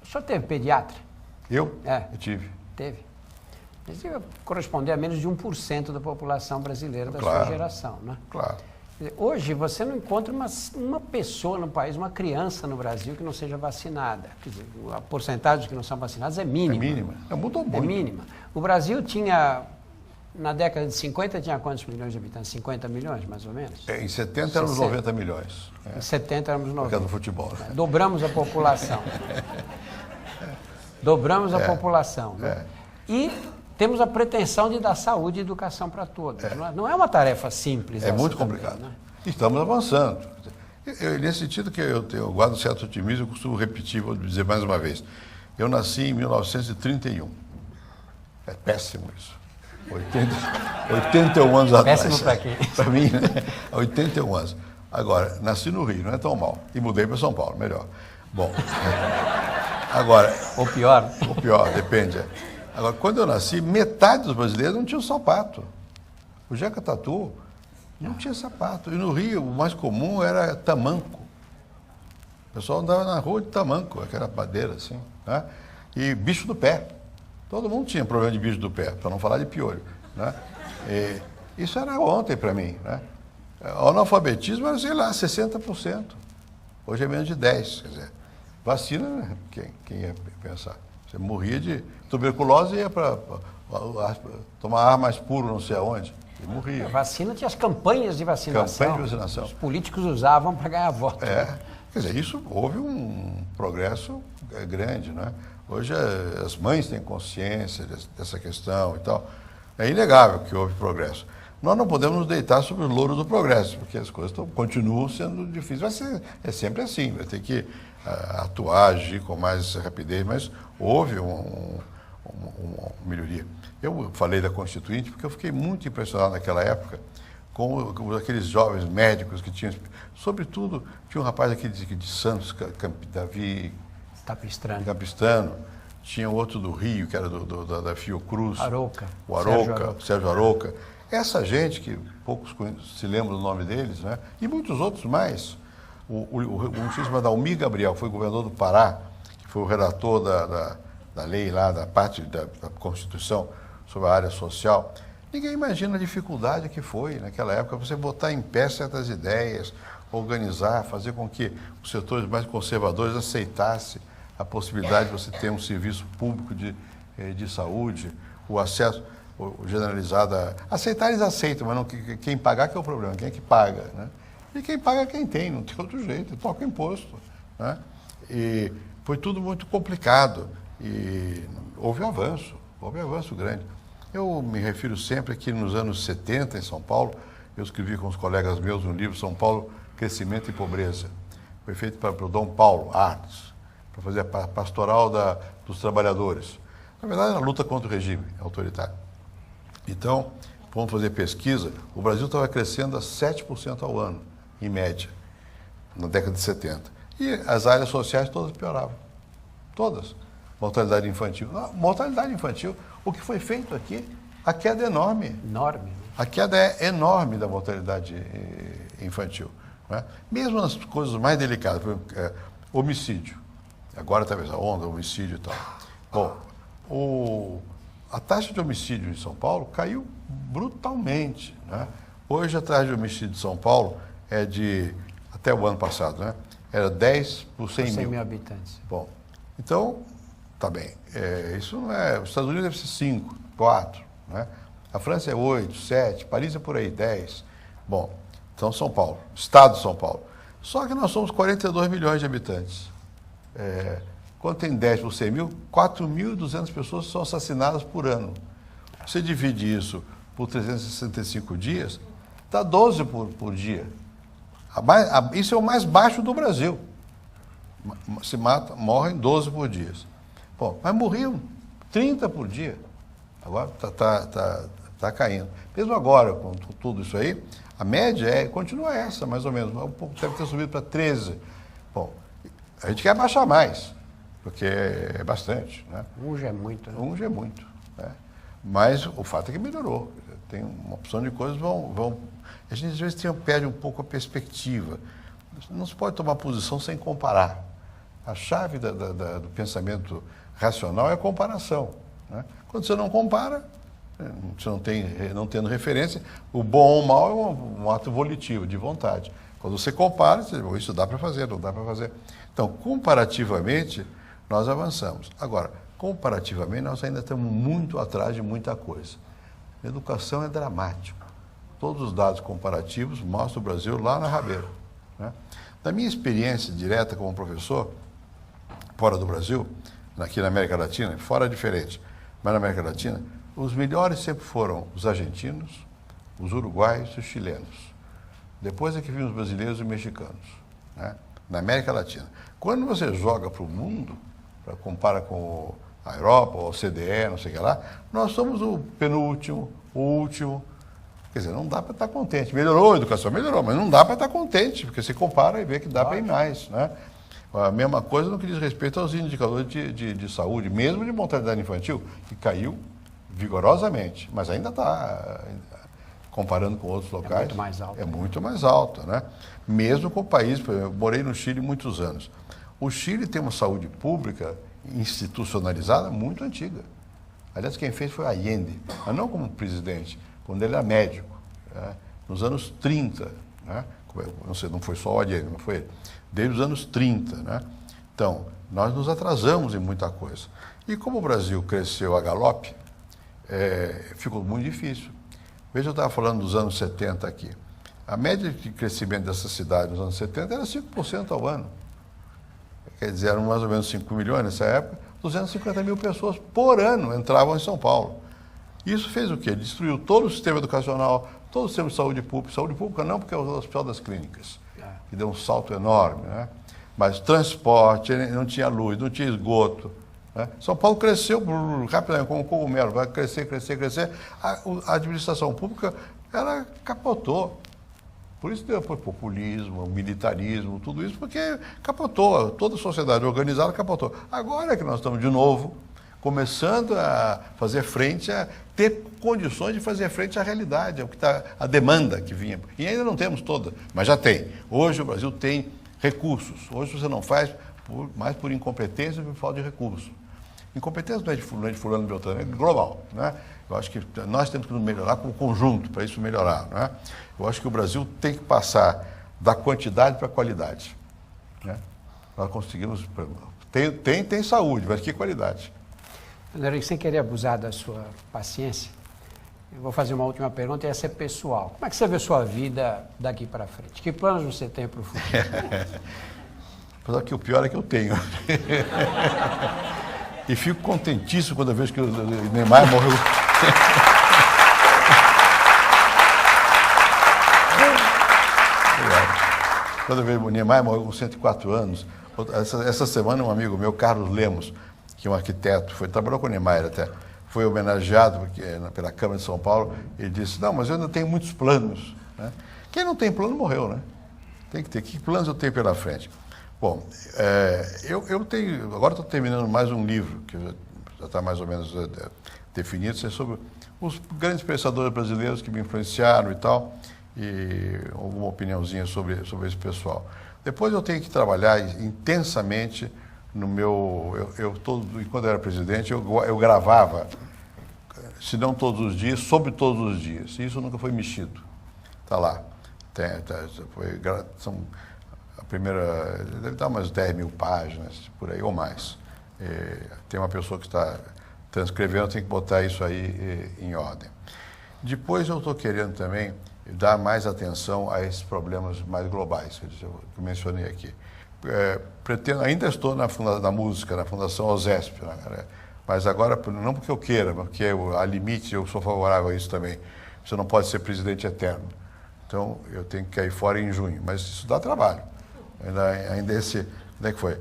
O senhor teve pediatra? Eu? É. Eu tive. Teve. Isso corresponde a menos de 1% da população brasileira da Claro. sua geração, né? Claro. Hoje você não encontra uma pessoa no país, uma criança no Brasil que não seja vacinada. Quer dizer, a porcentagem que não são vacinados é mínima. É mínima. Mudou muito. É mínima. O Brasil tinha, na década de 50, tinha quantos milhões de habitantes? 50 milhões, mais ou menos? Em 70 éramos 90 milhões. Em 70 éramos 90. Por causa do futebol. Né? Dobramos a população. Dobramos a população. Né? E temos a pretensão de dar saúde e educação para todos. Não é uma tarefa simples. É muito também, complicado. Né? Estamos avançando. Nesse sentido que eu guardo um certo otimismo, eu costumo repetir, vou dizer mais uma vez. Eu nasci em 1931. É péssimo isso. 81 anos atrás. Péssimo para quem? Para mim, né? 81 anos. Agora, nasci no Rio, não é tão mal. E mudei para São Paulo, melhor. Bom, agora... Ou pior? Ou pior, depende. Agora, quando eu nasci, metade dos brasileiros não tinha sapato. O Jeca Tatu não tinha sapato. E no Rio, o mais comum era tamanco. O pessoal andava na rua de tamanco, aquela madeira assim, né? E bicho do pé. Todo mundo tinha problema de bicho do pé, para não falar de piolho, né? E isso era ontem para mim, né? O analfabetismo era, sei lá, 60%. Hoje é menos de 10%. Quer dizer, vacina, né? Quem ia pensar? Você morria de tuberculose e ia para tomar ar mais puro, não sei aonde. E morria. A vacina tinha as campanhas de vacinação. Campanha de vacinação. Os políticos usavam para ganhar voto. Quer dizer, isso houve um progresso grande, né? Hoje as mães têm consciência dessa questão e tal. É inegável que houve progresso. Nós não podemos nos deitar sobre o louro do progresso, porque as coisas continuam sendo difíceis. É sempre assim, vai ter que atuar, agir com mais rapidez, mas houve uma melhoria. Eu falei da Constituinte porque eu fiquei muito impressionado naquela época com aqueles jovens médicos que tinham, sobretudo, tinha um rapaz aqui de Santos, Davi Capistrano, tinha outro do Rio, que era da Fiocruz. Arouca. O Arouca, Sérgio Arouca. Essa gente, que poucos se lembram do nome deles, né? E muitos outros mais. Não sei se vai dar o Almir Gabriel, foi governador do Pará, que foi o redator da lei lá, da parte da Constituição sobre a área social. Ninguém imagina a dificuldade que foi naquela época você botar em pé certas ideias, organizar, fazer com que os setores mais conservadores aceitassem a possibilidade de você ter um serviço público de saúde, o acesso generalizado. Aceitar eles aceitam, mas não, quem pagar que é o problema, quem é que paga, né? E quem paga é quem tem, não tem outro jeito, toca o imposto, né? E foi tudo muito complicado e houve um avanço grande. Eu me refiro sempre que nos anos 70, em São Paulo, eu escrevi com os colegas meus um livro, São Paulo, Crescimento e Pobreza. Foi feito para o Dom Paulo Artes, para fazer a pastoral dos trabalhadores. Na verdade, era a luta contra o regime autoritário. Então, vamos fazer pesquisa, o Brasil estava crescendo a 7% ao ano, em média, na década de 70. E as áreas sociais todas pioravam. Todas. Mortalidade infantil. Mortalidade infantil, o que foi feito aqui, a queda é enorme. Enorme. A queda é enorme da mortalidade infantil. Né? Mesmo nas coisas mais delicadas, por exemplo, homicídio. Agora talvez a onda, homicídio e tal. Bom, a taxa de homicídio em São Paulo caiu brutalmente. Né? Hoje a taxa de homicídio de São Paulo é até o ano passado, né? Era 10 por 100 mil habitantes. Bom, então, tá bem. Isso não é... Os Estados Unidos deve ser 5, 4, né? A França é 8, 7, Paris é por aí, 10. Bom, então São Paulo, Estado de São Paulo. Só que nós somos 42 milhões de habitantes. Quando tem 10 por 100 mil, 4.200 pessoas são assassinadas por ano. Você divide isso por 365 dias, dá 12 por dia. Isso é o mais baixo do Brasil. Morrem 12 por dia. Bom, mas morriam 30 por dia. Agora está caindo. Mesmo agora, com tudo isso aí, a média continua essa, mais ou menos. Um pouco deve ter subido para 13. Bom, a gente quer baixar mais, porque é bastante. Né? Um já é muito. Né? Um já é muito. Né? Mas o fato é que melhorou. Tem uma opção de coisas vão... A gente às vezes perde um pouco a perspectiva. Não se pode tomar posição sem comparar. A chave do pensamento racional é a comparação, né? Quando você não compara, você não tendo referência, o bom ou o mal é um ato volitivo, de vontade. Quando você compara, você diz, isso dá para fazer, não dá para fazer. Então, comparativamente, nós avançamos. Agora, comparativamente, nós ainda estamos muito atrás de muita coisa. A educação é dramático. Todos os dados comparativos mostram o Brasil lá na rabeira, né? Da minha experiência direta como professor, fora do Brasil, aqui na América Latina, fora é diferente, mas na América Latina, os melhores sempre foram os argentinos, os uruguaios e os chilenos. Depois é que vinham os brasileiros e os mexicanos, né? Na América Latina. Quando você joga para o mundo, compara com a Europa, ou a OCDE, não sei o que lá, nós somos o penúltimo, o último. Quer dizer, não dá para estar contente. Melhorou a educação? Melhorou, mas não dá para estar contente, porque você compara e vê que dá para ir mais, né? A mesma coisa no que diz respeito aos indicadores de saúde, mesmo de mortalidade infantil, que caiu vigorosamente, mas ainda está, comparando com outros locais, é muito mais alto. É muito mais alto, né? Mesmo com o país, eu morei no Chile muitos anos. O Chile tem uma saúde pública institucionalizada muito antiga. Aliás, quem fez foi Allende, mas não como presidente, quando ele era médico, né? Nos anos 30, né? Não sei, não foi só o Allende, não foi ele. Desde os anos 30, né? Então, nós nos atrasamos em muita coisa. E como o Brasil cresceu a galope, ficou muito difícil. Veja, eu estava falando dos anos 70 aqui. A média de crescimento dessa cidade nos anos 70 era 5% ao ano. Quer dizer, eram mais ou menos 5 milhões nessa época, 250 mil pessoas por ano entravam em São Paulo. Isso fez o quê? Destruiu todo o sistema educacional, todo o sistema de saúde pública. Saúde pública não, porque é o Hospital das Clínicas, que deu um salto enorme, né? Mas transporte, não tinha luz, não tinha esgoto, né? São Paulo cresceu rapidamente, como um cogumelo, vai crescer. A administração pública, ela capotou. Por isso deu populismo, militarismo, tudo isso, porque capotou. Toda a sociedade organizada capotou. Agora é que nós estamos de novo começando a fazer frente, a ter condições de fazer frente à realidade, ao que está, a demanda que vinha. E ainda não temos toda, mas já tem. Hoje o Brasil tem recursos. Hoje você não faz mais por incompetência do que por falta de recursos. Incompetência não é de fulano, Beltrano, é global, né? Eu acho que nós temos que nos melhorar como conjunto para isso melhorar, né? Eu acho que o Brasil tem que passar da quantidade para a qualidade, né? Nós conseguimos... Tem saúde, mas que qualidade? André, sem querer abusar da sua paciência, eu vou fazer uma última pergunta e essa é pessoal. Como é que você vê a sua vida daqui para frente? Que planos você tem para o futuro? Apesar que o pior é que eu tenho. E fico contentíssimo quando eu vejo que o Neymar morreu. Quando eu vejo o Neymar morreu com 104 anos. Essa semana um amigo meu, Carlos Lemos, que é um arquiteto, trabalhou com o Neymar até, foi homenageado pela Câmara de São Paulo, ele disse, não, mas eu ainda tenho muitos planos, né? Quem não tem plano morreu, né? Tem que ter. Que planos eu tenho pela frente? Bom, eu tenho, agora estou terminando mais um livro, que já está mais ou menos definido, sobre os grandes pensadores brasileiros que me influenciaram e tal, e alguma opiniãozinha sobre esse pessoal. Depois eu tenho que trabalhar intensamente no meu... Enquanto eu era presidente, eu gravava, se não todos os dias, sobre todos os dias. E isso nunca foi mexido. Está lá. A primeira... Deve estar umas 10 mil páginas, por aí, ou mais. Tem uma pessoa que está transcrevendo, tem que botar isso aí em ordem. Depois eu estou querendo também dar mais atenção a esses problemas mais globais, que eu mencionei aqui. Ainda estou na música, na Fundação OSESP, né? Mas agora, não porque eu queira, mas porque há limite, eu sou favorável a isso também. Você não pode ser presidente eterno. Então, eu tenho que cair fora em junho, mas isso dá trabalho. Ainda esse... Onde é que foi?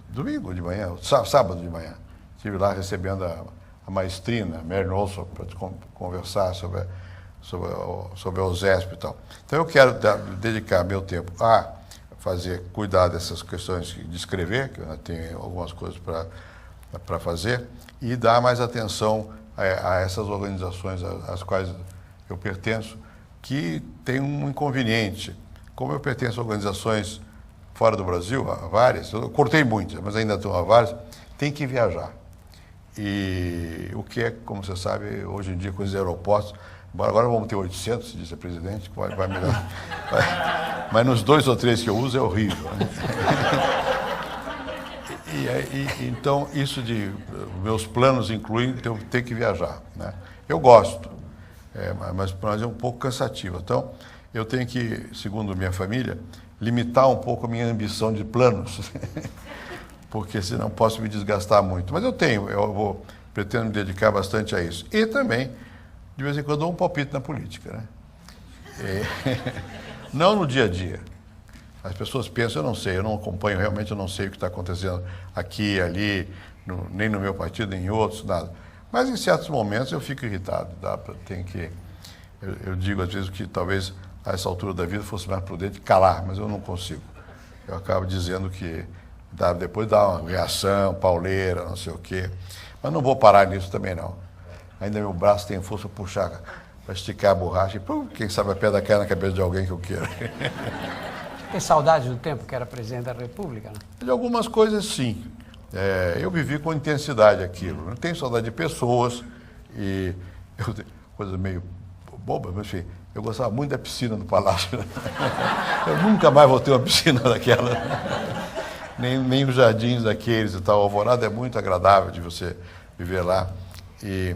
Domingo de manhã, sábado de manhã. Estive lá recebendo a maestrina, Mary Olson, para conversar sobre a OSESP e tal. Então, eu quero dedicar meu tempo a cuidar dessas questões de escrever, que eu ainda tenho algumas coisas para fazer, e dar mais atenção a essas organizações às quais eu pertenço, que tem um inconveniente. Como eu pertenço a organizações fora do Brasil, há várias, eu cortei muitas, mas ainda estou há várias, tem que viajar. E o que é, como você sabe, hoje em dia com os aeroportos, agora vamos ter 800, disse a presidente, que vai melhor. Mas nos 2 ou 3 que eu uso é horrível. Né? Então, isso de meus planos incluem eu ter que viajar. Né? Eu gosto, mas é um pouco cansativo. Então, eu tenho que, segundo minha família, limitar um pouco a minha ambição de planos, porque senão posso me desgastar muito. Mas pretendo me dedicar bastante a isso. E também, de vez em quando, dou um palpite na política. Né? Não no dia a dia. As pessoas pensam, eu não sei, eu não acompanho, realmente eu não sei o que está acontecendo aqui, ali, nem no meu partido, nem em outros, nada. Mas em certos momentos eu fico irritado. Eu digo às vezes que talvez a essa altura da vida fosse mais prudente calar, mas eu não consigo. Eu acabo dizendo que depois dá uma reação, pauleira, não sei o quê. Mas não vou parar nisso também não. Ainda meu braço tem força para puxar, para esticar a borracha e quem sabe a pedra cai na cabeça de alguém que eu queira. Tem saudade do tempo que era presidente da República? Né? De algumas coisas, sim. Eu vivi com intensidade aquilo. Não tenho saudade de pessoas e coisa meio boba, mas enfim, eu gostava muito da piscina do Palácio. Eu nunca mais vou ter uma piscina daquela. Nem os jardins daqueles e tal. A Alvorada é muito agradável de você viver lá. E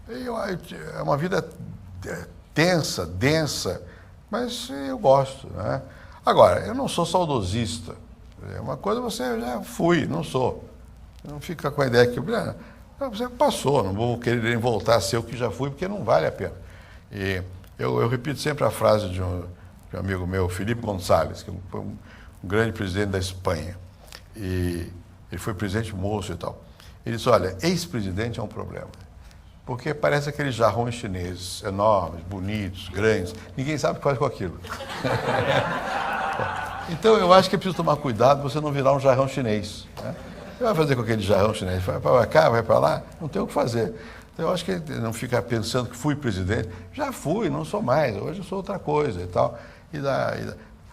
é uma vida tensa, densa, mas eu gosto, né? Agora, eu não sou saudosista. É uma coisa você já fui, não sou. Não fica com a ideia que você passou, não vou querer voltar a ser o que já fui, porque não vale a pena. E eu repito sempre a frase de um amigo meu, Felipe Gonçalves, que foi um grande presidente da Espanha. E ele foi presidente moço e tal. Ele disse, olha, ex-presidente é um problema. Porque parece aqueles jarrões chineses, enormes, bonitos, grandes. Ninguém sabe o que faz com aquilo. Então, eu acho que é preciso tomar cuidado para você não virar um jarrão chinês. Né? Você vai fazer com aquele jarrão chinês? Vai para cá, vai para lá? Não tem o que fazer. Então, eu acho que não ficar pensando que fui presidente. Já fui, não sou mais. Hoje eu sou outra coisa e tal.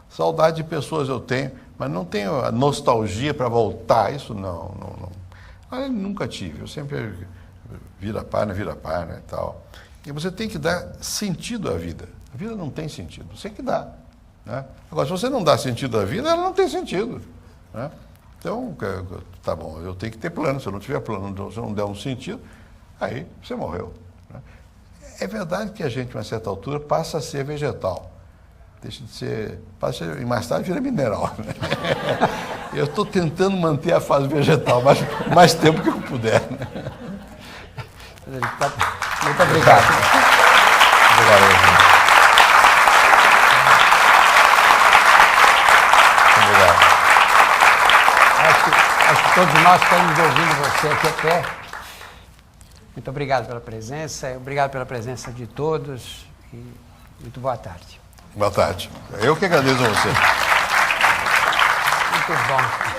Saudade de pessoas eu tenho, mas não tenho a nostalgia para voltar. Isso não. Eu nunca tive. Eu sempre vira página e tal. E você tem que dar sentido à vida. A vida não tem sentido. Você tem que dar. Né? Agora, se você não dá sentido à vida, ela não tem sentido. Né? Então, tá bom, eu tenho que ter plano. Se eu não tiver plano, se eu não der um sentido, aí você morreu. Né? É verdade que a gente, a uma certa altura, passa a ser vegetal. Deixa de ser... e mais tarde vira mineral. Né? Eu estou tentando manter a fase vegetal mais tempo que eu puder. Né? Muito obrigado. Obrigado. Acho que todos nós estamos ouvindo você aqui até. Muito obrigado pela presença, obrigado pela presença de todos e muito boa tarde. Boa tarde. Eu que agradeço a você. Muito bom.